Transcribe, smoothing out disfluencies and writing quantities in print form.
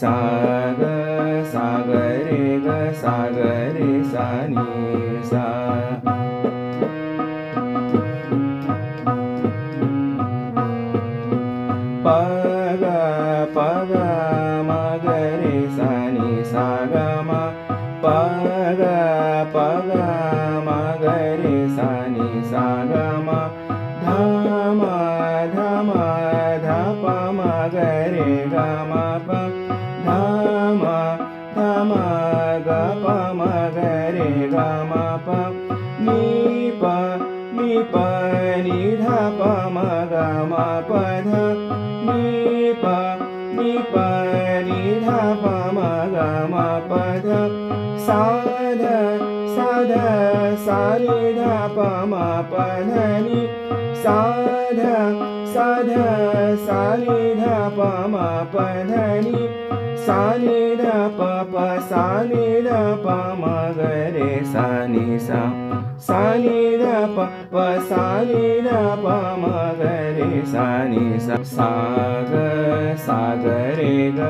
सा ग सा ग रे ग सा ग रे सा नी सा. प ग म ग रे सा नी सा ग म. प ग म ग रे सा नी सा ग म. ध म ध प म ग रे ग म प. ध म ग प म ग रे ग म प. नि प नि ध प म ग म प ध. नि प नि ध प म ग म प ध. सा ध नी ध प म प ध नि. सा ध नी ध प म प ध नि. सा नि ध प सा नि ध प म ग रे सा नि सा. सा नि ध प सा नि ध प म ग रे सा नि सा. सा ग रे ग